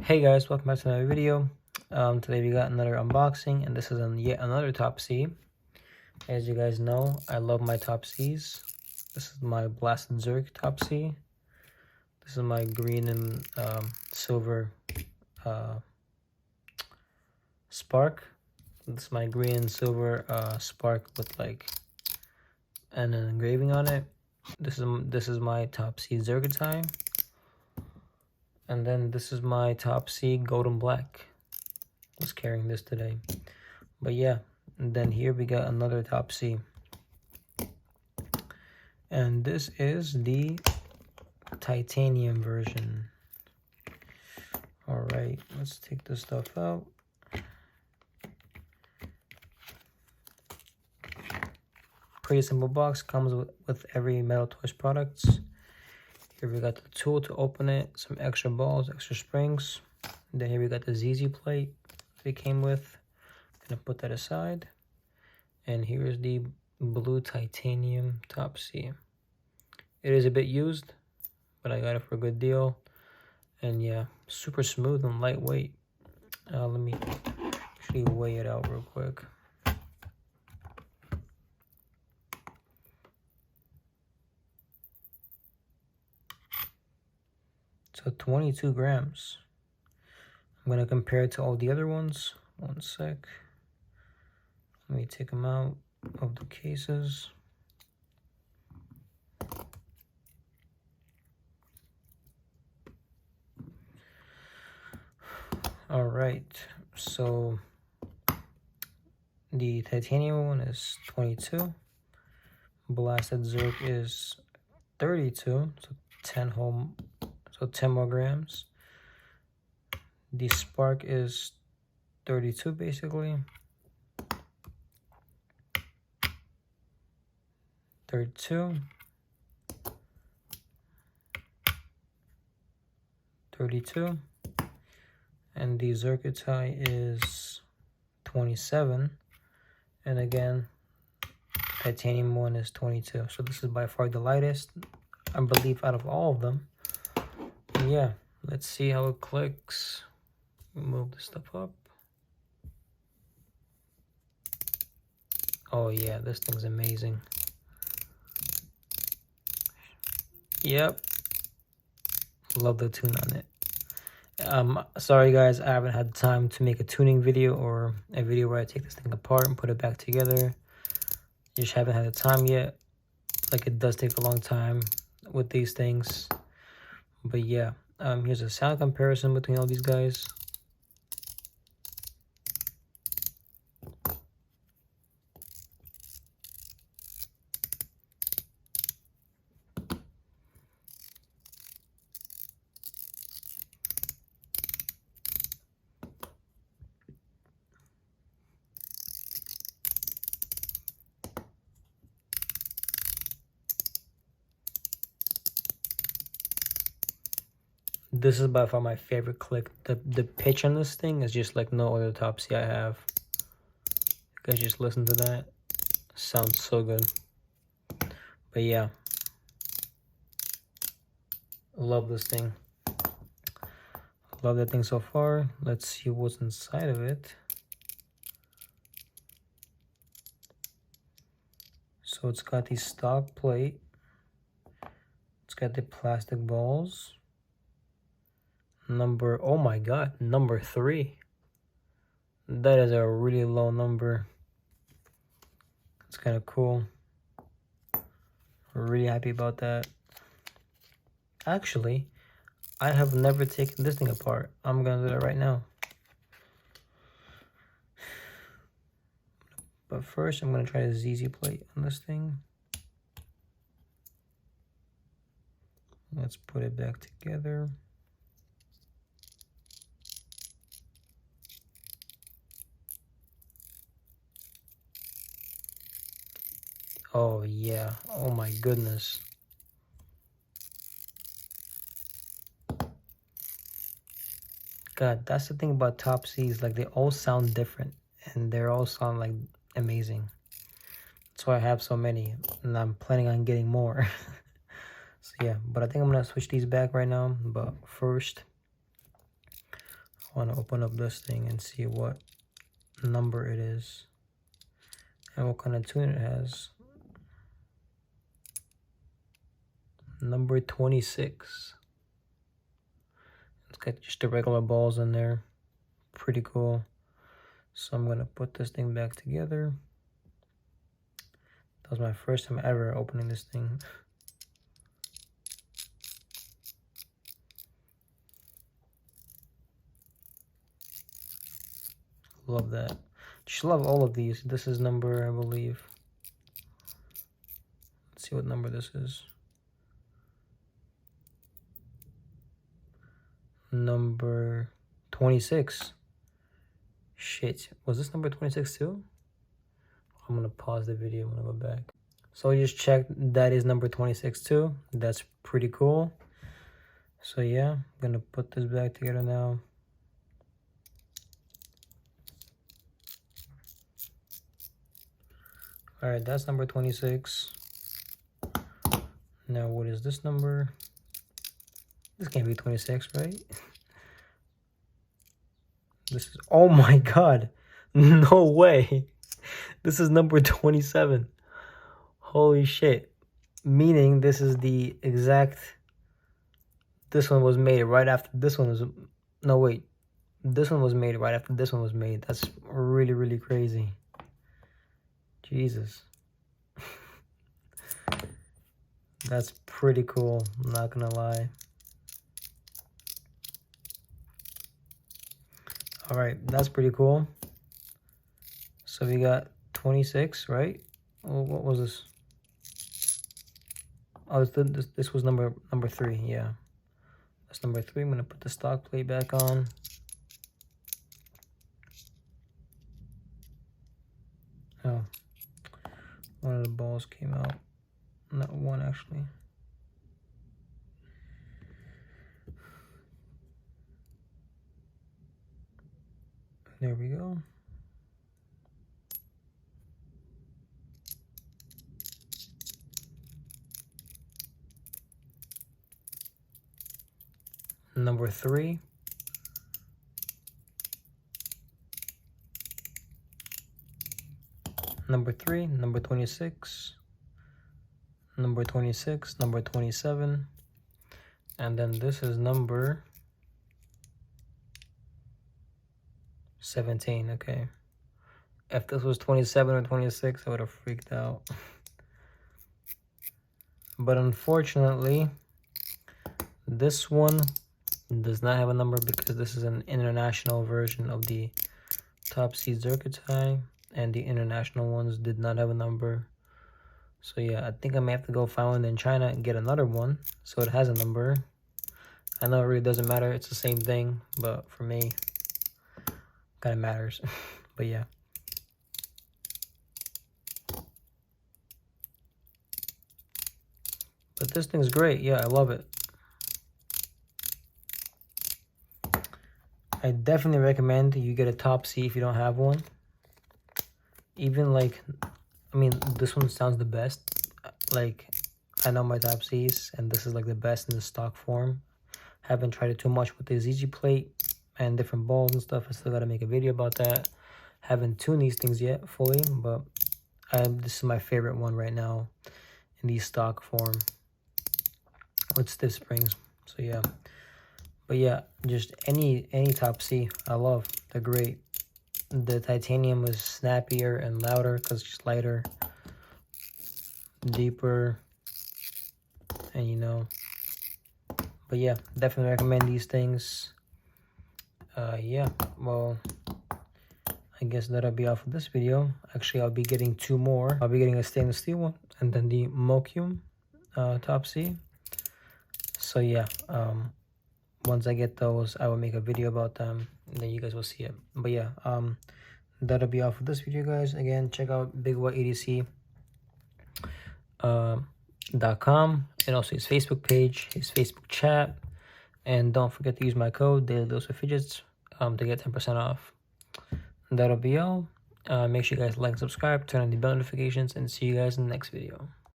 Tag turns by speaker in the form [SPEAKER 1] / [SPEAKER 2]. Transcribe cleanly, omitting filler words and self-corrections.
[SPEAKER 1] Hey guys, welcome back to another video. Today we got another unboxing, and this is yet another Top C. As you guys know, I love my Top Cs. This is my Blasted Zerg Top C. This is my green and silver Spark. This is my green and silver Spark with like an engraving on it. This is my Top C Zerg time. And then this is my Top C Golden Black. Was carrying this today. But yeah, and then here we got another Top C. And this is the titanium version. Alright, let's take this stuff out. Pretty simple box, comes with every Metal Toys products. Here we got the tool to open it, some extra balls, extra springs. And then here we got the ZZ plate it came with. Gonna put that aside. And here's the blue titanium Top C. It is a bit used, but I got it for a good deal. And yeah, super smooth and lightweight. Let me actually weigh it out real quick. So 22 grams. I'm gonna compare it to all the other ones. One sec. Let me take them out of the cases. All right, so the titanium one is 22. Blasted Zerg is 32, so 10 more grams. The Spark is 32 basically. 32. 32. And the Zergitai is 27. And again, titanium one is 22. So this is by far the lightest, I believe, out of all of them. And yeah, let's see how it clicks. Move this stuff up. Oh yeah, this thing's amazing. Yep. Love the tune on it. Sorry guys, I haven't had time to make a tuning video or a video where I take this thing apart and put it back together. Just haven't had the time yet. Like, it does take a long time with these things. But yeah, here's a sound comparison between all these guys. This is by far my favorite click. The pitch on this thing is just like no other Top C I have. You guys just listen to that. Sounds so good. But yeah, love this thing. Love that thing so far. Let's see what's inside of it. So it's got the stock plate. It's got the plastic balls. Oh my god, number 3. That is a really low number. It's kind of cool. Really happy about that. Actually, I have never taken this thing apart. I'm gonna do that right now. But first, I'm gonna try the ZZ plate on this thing. Let's put it back together. Oh yeah, oh my goodness. God, that's the thing about Top C's, like they all sound different and they all sound like amazing. That's why I have so many and I'm planning on getting more. So yeah, but I think I'm gonna switch these back right now. But first, I want to open up this thing and see what number it is and what kind of tune it has. Number 26. It's got just the regular balls in there. Pretty cool. So I'm gonna put this thing back together. That was my first time ever opening this thing. Love that. Just love all of these. This is number, I believe. Let's see what number this is. Number 26. Shit. Was this number 26 too? I'm gonna pause the video when I go back. So I just checked. That is number 26 too. That's pretty cool. So yeah, I'm gonna put this back together now. Alright, that's number 26. Now what is this number? This can't be 26, right? This is, oh my god. No way. This is number 27. Holy shit. Meaning this is the exact, this one was made right after this one was, no wait. This one was made right after this one was made. That's really, really crazy. Jesus. That's pretty cool, I'm not gonna lie. Alright, that's pretty cool. So we got 26, right? Oh, what was this? Oh, this was number 3, yeah. That's number 3. I'm gonna put the stock plate back on. Oh. One of the balls came out. Not one, actually. There we go. Number 3. Number 3, number 26, number 26, number 27, and then this is number 17, okay. If this was 27 or 26, I would have freaked out. But unfortunately, this one does not have a number because this is an international version of the Top C Zircuitai, and the international ones did not have a number. So yeah, I think I may have to go find one in China and get another one so it has a number. I know it really doesn't matter, it's the same thing, but for me, kind of matters. But yeah. But this thing's great, yeah, I love it. I definitely recommend you get a Top C if you don't have one. Even like, I mean, this one sounds the best. Like, I know my Top Cs, and this is like the best in the stock form. Haven't tried it too much with the ZG plate and different balls and stuff. I still gotta make a video about that. Haven't tuned these things yet fully, but this is my favorite one right now in the stock form with stiff springs. So yeah. But yeah, just any Top C, I love. They're great. The titanium was snappier and louder because it's just lighter, deeper, and you know. But yeah, definitely recommend these things. Yeah, well, I guess that'll be all for this video. Actually, I'll be getting 2 more. I'll be getting a stainless steel one and then the Mokium Top C. So yeah, once I get those, I will make a video about them, and then you guys will see it. But yeah, that'll be all for this video, guys. Again, check out BigWhiteEDC.com, and also his Facebook page, his Facebook chat, and don't forget to use my code Daily Dose of Fidgets to get 10% off. That'll be all. Make sure you guys like and subscribe, turn on the bell notifications, and see you guys in the next video.